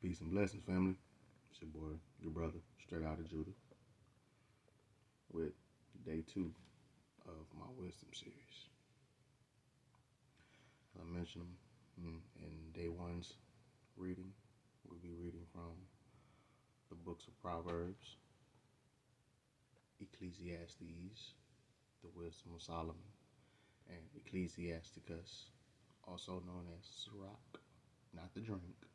Peace and blessings, family. It's your boy, your brother, straight out of Judah, with day 2 of my wisdom series. As I mentioned in day 1's reading, we'll be reading from the books of Proverbs, Ecclesiastes, the Wisdom of Solomon, and Ecclesiasticus, also known as Sirach, not the drink,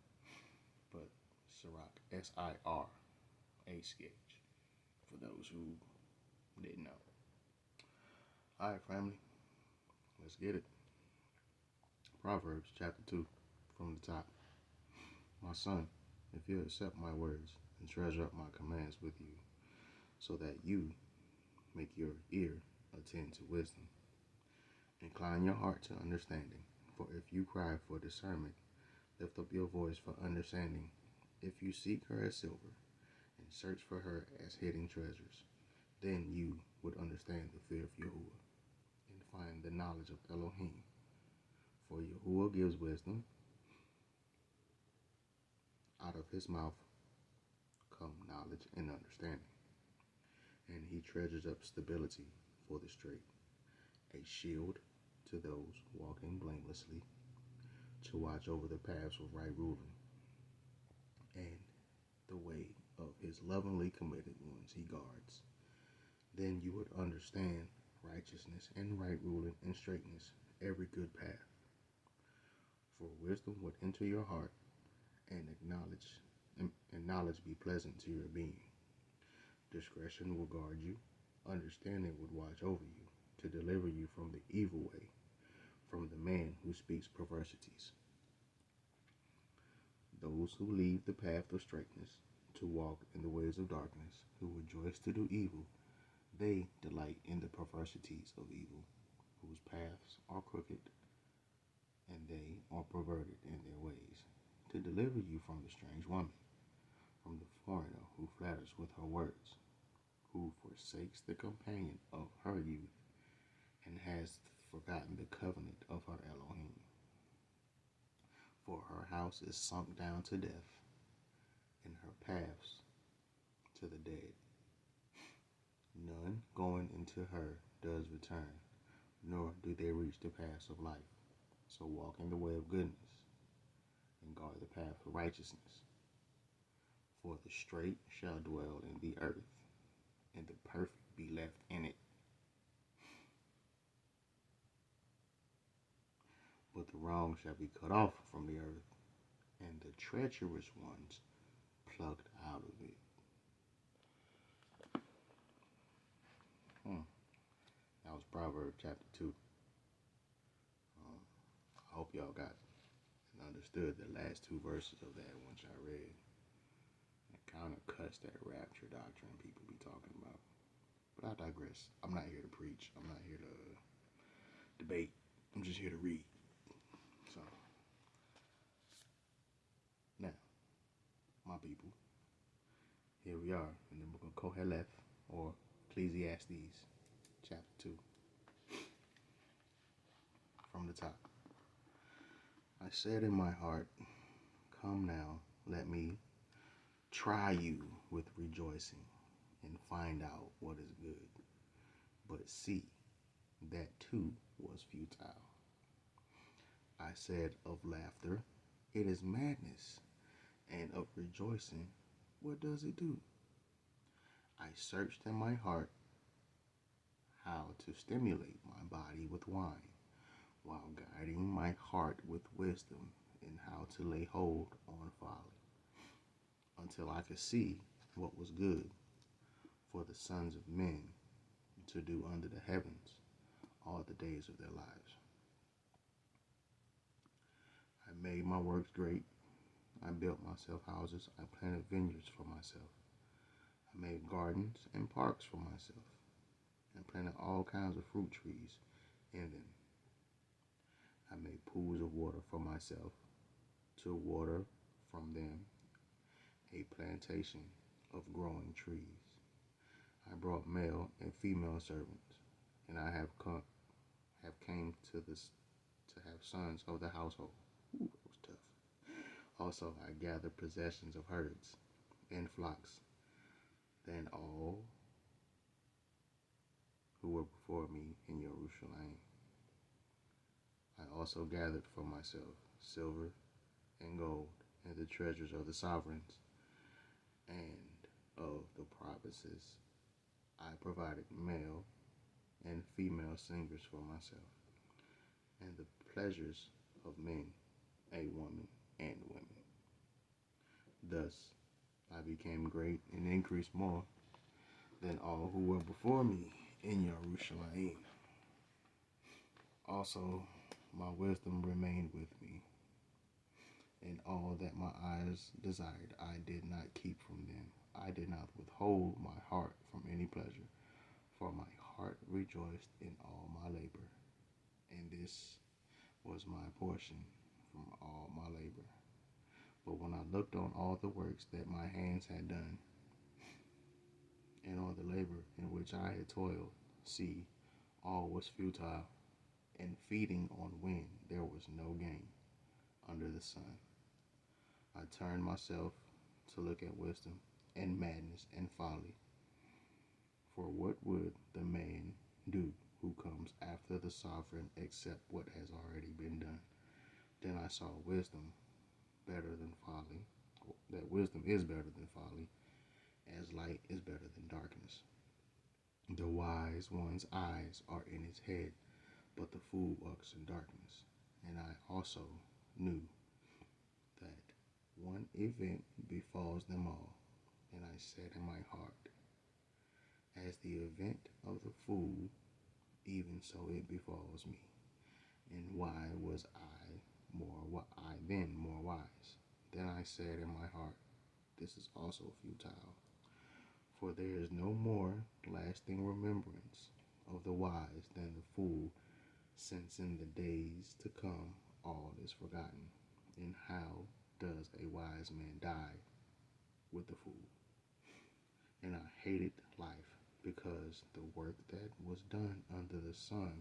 but Sirach, Sirach, for those who didn't know. All right, family, let's get it. Proverbs chapter 2, from the top. My son, if you accept my words and treasure up my commands with you, so that you make your ear attend to wisdom, incline your heart to understanding. For if you cry for discernment, lift up your voice for understanding. If you seek her as silver and search for her as hidden treasures, then you would understand the fear of Yahuwah and find the knowledge of Elohim. For Yahuwah gives wisdom. Out of his mouth come knowledge and understanding. And he treasures up stability for the straight, a shield to those walking blamelessly, to watch over the paths of right ruling, and the way of his lovingly committed ones he guards. Then you would understand righteousness and right ruling and straightness, every good path. For wisdom would enter your heart, and knowledge be pleasant to your being. Discretion will guard you, understanding would watch over you, to deliver you from the evil way, from the man who speaks perversities. Those who leave the path of straightness, to walk in the ways of darkness, who rejoice to do evil, they delight in the perversities of evil, whose paths are crooked, and they are perverted in their ways, to deliver you from the strange woman, from the foreigner who flatters with her words, who forsakes the companion of her youth, and has forgotten the covenant of her Elohim. For her house is sunk down to death, and her paths to the dead. None going into her does return, nor do they reach the paths of life. So walk in the way of goodness, and guard the path of righteousness. For the straight shall dwell in the earth, and the perfect be left in it. But the wrong shall be cut off from the earth, and the treacherous ones plucked out of it. That was Proverbs chapter 2. I hope y'all got and understood the last 2 verses of that once I read. It kind of cuts that rapture doctrine people be talking about. But I digress. I'm not here to preach. I'm not here to debate. I'm just here to read. So, now, my people, here we are in the book of Koheleth, or Ecclesiastes, chapter 2. From the top. I said in my heart, come now, let me try you with rejoicing, and find out what is good. But see, that too was futile. I said of laughter, it is madness, and of rejoicing, what does it do? I searched in my heart how to stimulate my body with wine, while guiding my heart with wisdom in how to lay hold on folly, until I could see what was good for the sons of men to do under the heavens all the days of their lives. I made my works great. I built myself houses. I planted vineyards for myself. I made gardens and parks for myself, and planted all kinds of fruit trees in them. I made pools of water for myself, to water from them a plantation of growing trees. I brought male and female servants, and I have came to have sons of the household. Ooh, that was tough. Also, I gathered possessions of herds and flocks than all who were before me in Jerusalem. I also gathered for myself silver and gold and the treasures of the sovereigns and of the provinces. I provided male and female singers for myself, and the pleasures of men, a woman, and women. Thus I became great and increased more than all who were before me in Jerusalem. Also, my wisdom remained with me, and all that my eyes desired I did not keep from them. I did not withhold my heart from any pleasure, for my heart rejoiced in all my labor, and this was my portion from all my labor. But when I looked on all the works that my hands had done, and on the labor in which I had toiled, see, all was futile, and feeding on wind there was no gain under the sun. I turned myself to look at wisdom and madness and folly. For what would the man do who comes after the sovereign except what has already been done? Then I saw wisdom better than folly, that wisdom is better than folly, as light is better than darkness. The wise one's eyes are in his head, but the fool walks in darkness. And I also knew that one event befalls them all, and I said in my heart, as the event of the fool, even so it befalls me. And why was I then more wise? Then I said in my heart, this is also futile. For there is no more lasting remembrance of the wise than the fool, since in the days to come all is forgotten. And how does a wise man die with the fool? And I hated life, because the work that was done under the sun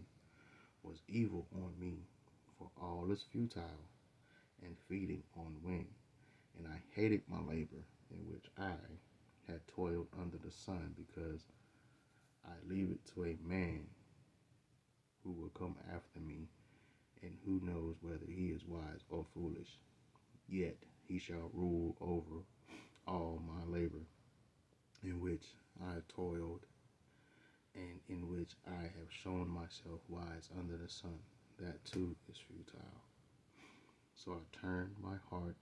was evil on me, for all is futile and feeding on wind. And I hated my labor in which I had toiled under the sun, because I leave it to a man who will come after me, and who knows whether he is wise or foolish. Yet he shall rule over all my labor, in which I have toiled, and in which I have shown myself wise under the sun. That too is futile. So I turned my heart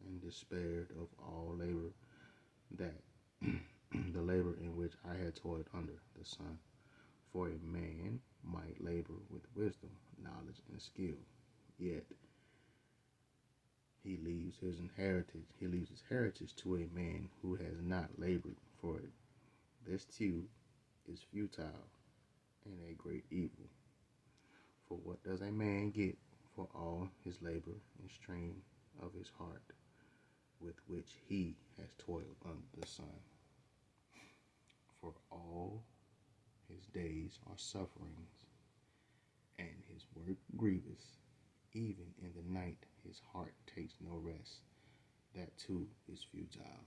and despaired of all labor, that the labor in which I had toiled under the sun. For a man might labor with wisdom, knowledge, and skill, yet he leaves his heritage to a man who has not labored for it. This too is futile and a great evil. For what does a man get for all his labor and strain of his heart, with which he has toiled under the sun? For all his days are sufferings, and his work grievous. Even in the night his heart takes no rest. That too is futile.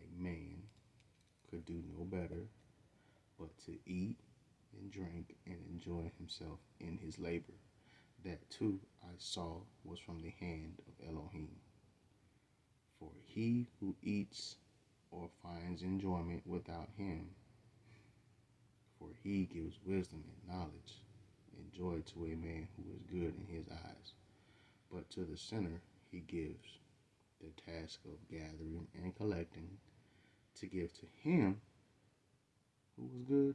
A man could do no better but to eat and drink and enjoy himself in his labor. That too I saw was from the hand of Elohim. For he who eats or finds enjoyment without him, for he gives wisdom and knowledge and joy to a man who is good in his eyes. But to the sinner he gives the task of gathering and collecting, to give to him who was good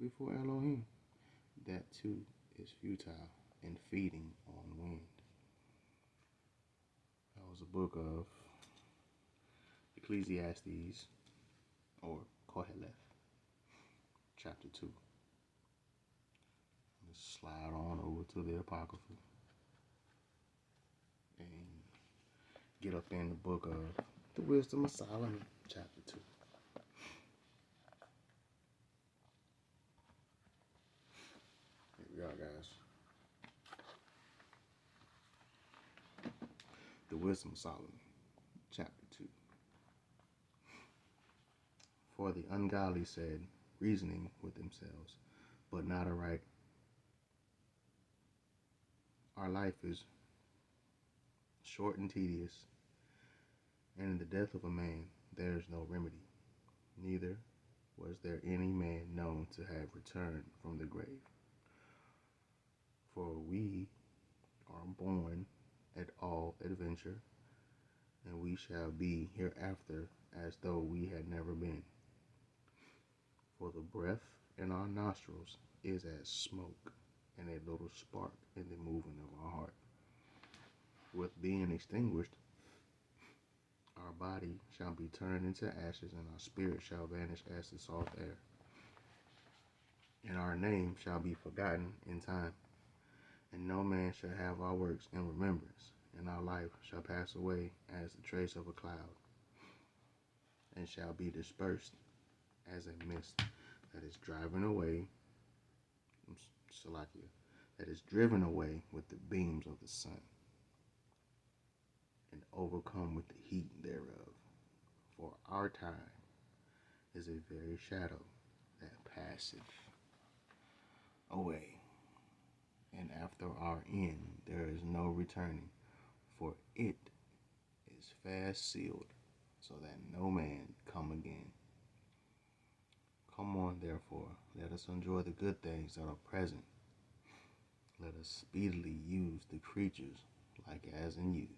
before Elohim. That too is futile and feeding on wind. That was a book of Ecclesiastes, or Koheleth, chapter 2. Let's slide on over to the Apocrypha and get up in the book of the Wisdom of Solomon, chapter 2. Here we are, guys. The Wisdom of Solomon, chapter 2. For the ungodly said, reasoning with themselves, but not aright. Our life is short and tedious, and in the death of a man there is no remedy. Neither was there any man known to have returned from the grave. For we are born at all adventure, and we shall be hereafter as though we had never been. For the breath in our nostrils is as smoke, and a little spark in the moving of our heart. With being extinguished, our body shall be turned into ashes, and our spirit shall vanish as the salt air. And our name shall be forgotten in time, and no man shall have our works in remembrance, and our life shall pass away as the trace of a cloud, and shall be dispersed as a mist that is driven away, that is driven away with the beams of the sun, and overcome with the heat thereof. For our time is a very shadow that passeth away, and after our end there is no returning, for it is fast sealed, so that no man come again. Come on, therefore, let us enjoy the good things that are present. Let us speedily use the creatures like as in youth.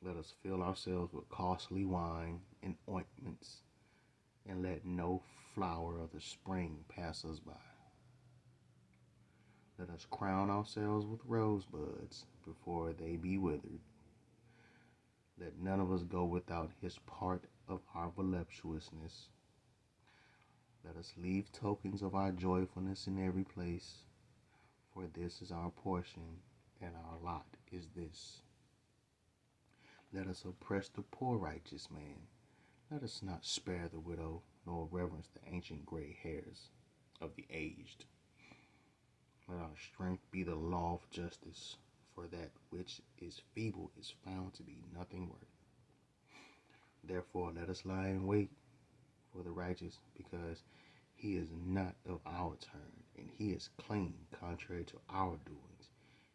Let us fill ourselves with costly wine and ointments, and let no flower of the spring pass us by. Let us crown ourselves with rosebuds before they be withered. Let none of us go without his part of our voluptuousness. Let us leave tokens of our joyfulness in every place, for this is our portion, and our lot is this. Let us oppress the poor righteous man. Let us not spare the widow, nor reverence the ancient gray hairs of the aged. Let our strength be the law of justice, for that which is feeble is found to be nothing worth. Therefore let us lie in wait for the righteous, because he is not of our turn, and he is clean contrary to our doings.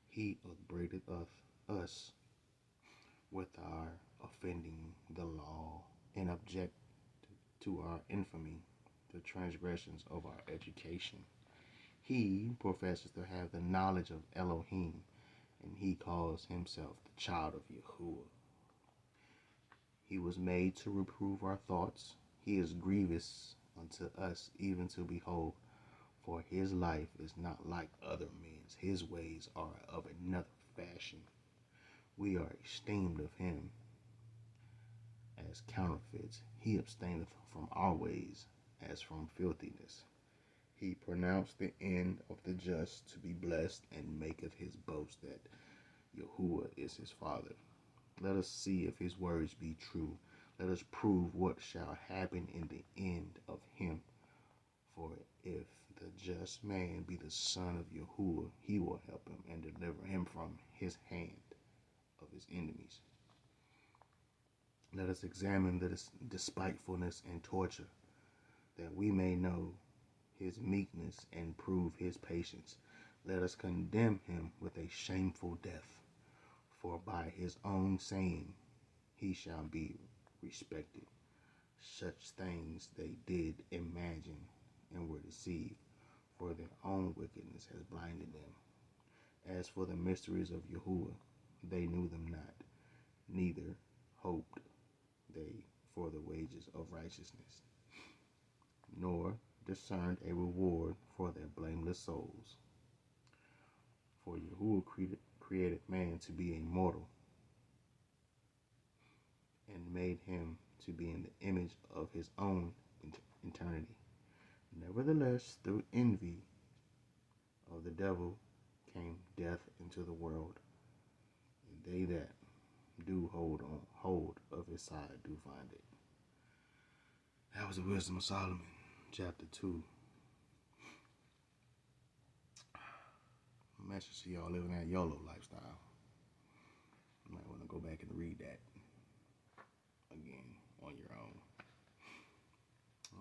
He upbraideth us with our offending the law, and object to our infamy, the transgressions of our education. He professes to have the knowledge of Elohim, and he calls himself the child of Yahuwah. He was made to reprove our thoughts. He is grievous unto us even to behold, for his life is not like other men's. His ways are of another fashion. We are esteemed of him as counterfeits. He abstaineth from our ways as from filthiness. He pronounced the end of the just to be blessed, and maketh his boast that Yahuwah is his father. Let us see if his words be true. Let us prove what shall happen in the end of him. For if the just man be the son of Yahuwah, he will help him and deliver him from his hand of his enemies. Let us examine the despitefulness and torture, that we may know his meekness and prove his patience. Let us condemn him with a shameful death, for by his own saying he shall be respected. Such things they did imagine and were deceived, for their own wickedness has blinded them. As for the mysteries of Yahuwah, they knew them not, neither hoped they for the wages of righteousness, nor discerned a reward for their blameless souls. For Yahuwah created man to be immortal, and made him to be in the image of his own eternity. Nevertheless, through envy of the devil came death into the world, and they that do hold of his side do find it. That was the Wisdom of Solomon, chapter 2. message to y'all living that YOLO lifestyle. You might want to go back and read that again on your own.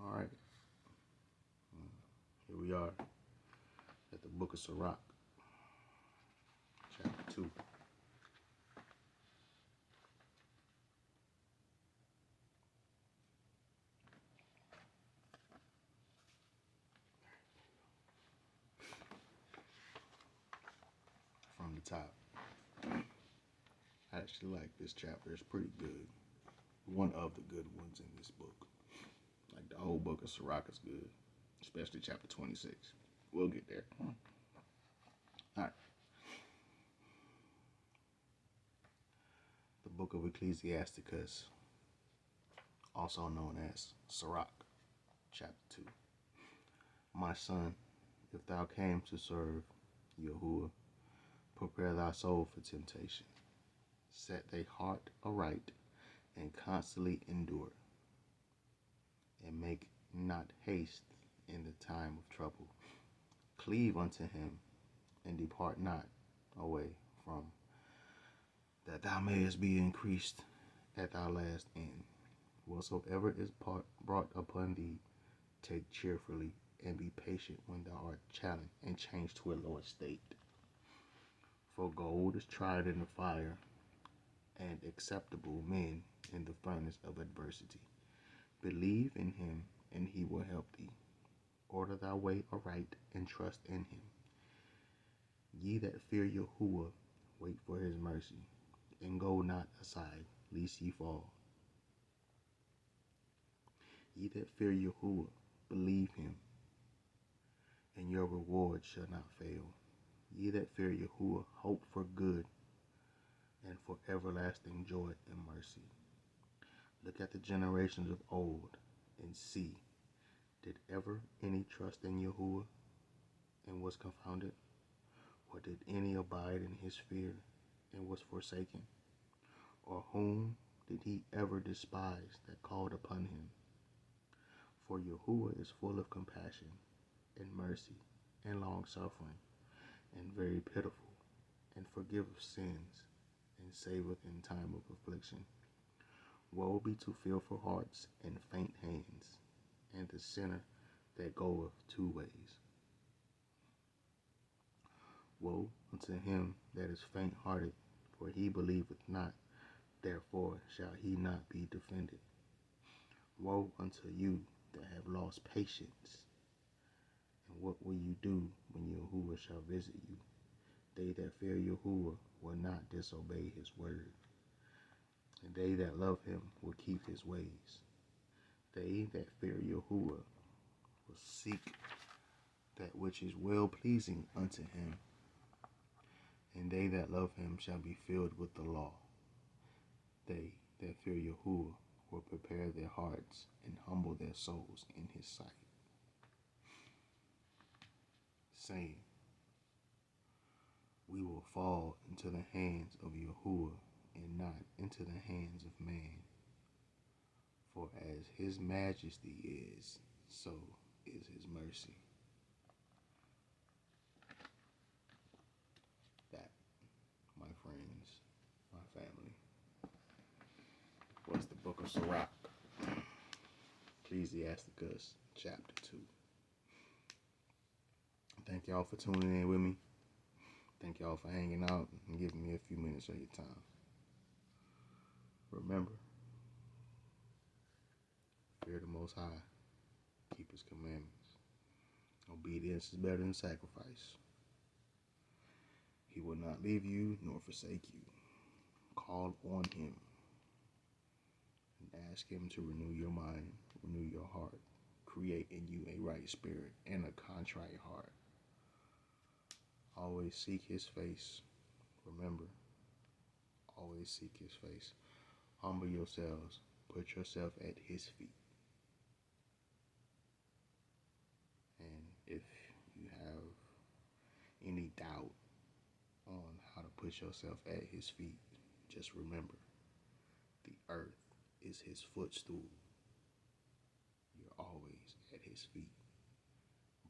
All right. Here we are at the book of Sirach, chapter 2. From the top. I actually like this chapter. It's pretty good. One of the good ones in this book. Like the whole book of Sirach is good, especially chapter 26. We'll get there. All right. The book of Ecclesiasticus, also known as Sirach, chapter 2. My son, if thou came to serve Yahuwah, prepare thy soul for temptation. Set thy heart aright, and constantly endure. And make not haste in the time of trouble. Cleave unto him, and depart not away from, that thou mayest be increased at thy last end. Whatsoever is brought upon thee, take cheerfully, and be patient when thou art challenged, and change to a lower state. For gold is tried in the fire, and acceptable men in the furnace of adversity. Believe in him, and he will help thee. Order thy way aright, and trust in him. Ye that fear Yahuwah, wait for his mercy, and go not aside, lest ye fall. Ye that fear Yahuwah, believe him, and your reward shall not fail. Ye that fear Yahuwah, hope for good, and for everlasting joy and mercy. Look at the generations of old, and see, did ever any trust in Yahuwah, and was confounded? Or did any abide in his fear, and was forsaken? Or whom did he ever despise that called upon him? For Yahuwah is full of compassion, and mercy, and long-suffering, and very pitiful, and forgiveth sins, and saveth in time of affliction. Woe be to fearful hearts, and faint hands, and the sinner that goeth 2 ways. Woe unto him that is faint-hearted, for he believeth not, therefore shall he not be defended. Woe unto you that have lost patience, and what will you do when Yahuwah shall visit you? They that fear Yahuwah will not disobey his word, and they that love him will keep his ways. They that fear Yahuwah will seek that which is well-pleasing unto him, and they that love him shall be filled with the law. They that fear Yahuwah will prepare their hearts and humble their souls in his sight, saying, we will fall into the hands of Yahuwah, and not into the hands of man. For as his majesty is, so is his mercy. That, my friends, my family, was the book of Sirach, Ecclesiasticus, chapter 2. Thank y'all for tuning in with me. Thank y'all for hanging out and giving me a few minutes of your time. Remember, fear the Most High, keep his commandments. Obedience is better than sacrifice. He will not leave you nor forsake you. Call on him and ask him to renew your mind, renew your heart, create in you a right spirit and a contrite heart. Always seek his face. Remember, always seek his face. Humble yourselves. Put yourself at his feet. And if you have any doubt on how to put yourself at his feet, just remember, the earth is his footstool. You're always at his feet.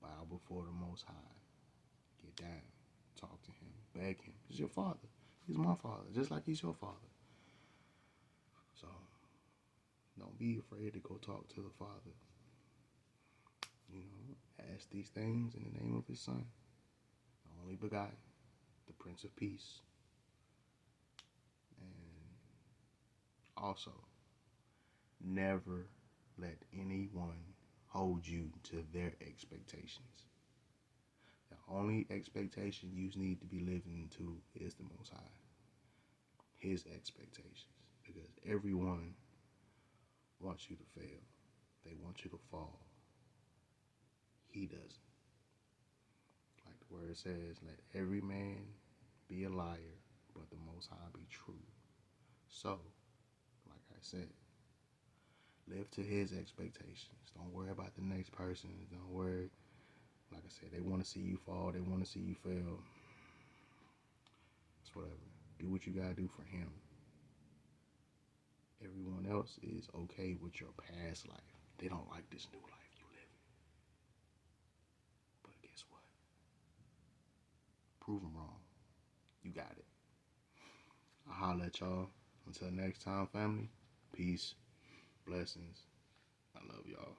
Bow before the Most High. Get down. Talk to him. beg him. He's your father. He's my father, just like he's your father. So don't be afraid to go talk to the Father. Ask these things in the name of his Son, the only begotten, the Prince of Peace. And also, never let anyone hold you to their expectations. The only expectation you need to be living to is the Most High. His expectations. Because everyone wants you to fail. They want you to fall. He doesn't. Like the word says, let every man be a liar, but the Most High be true. So, like I said, live to his expectations. Don't worry about the next person. Don't worry. Like I said, they want to see you fall. They want to see you fail. It's whatever. Do what you got to do for him. Everyone else is okay with your past life. They don't like this new life you live in. But guess what? Prove them wrong. You got it. I'll holler at y'all. Until next time, family. Peace. Blessings. I love y'all.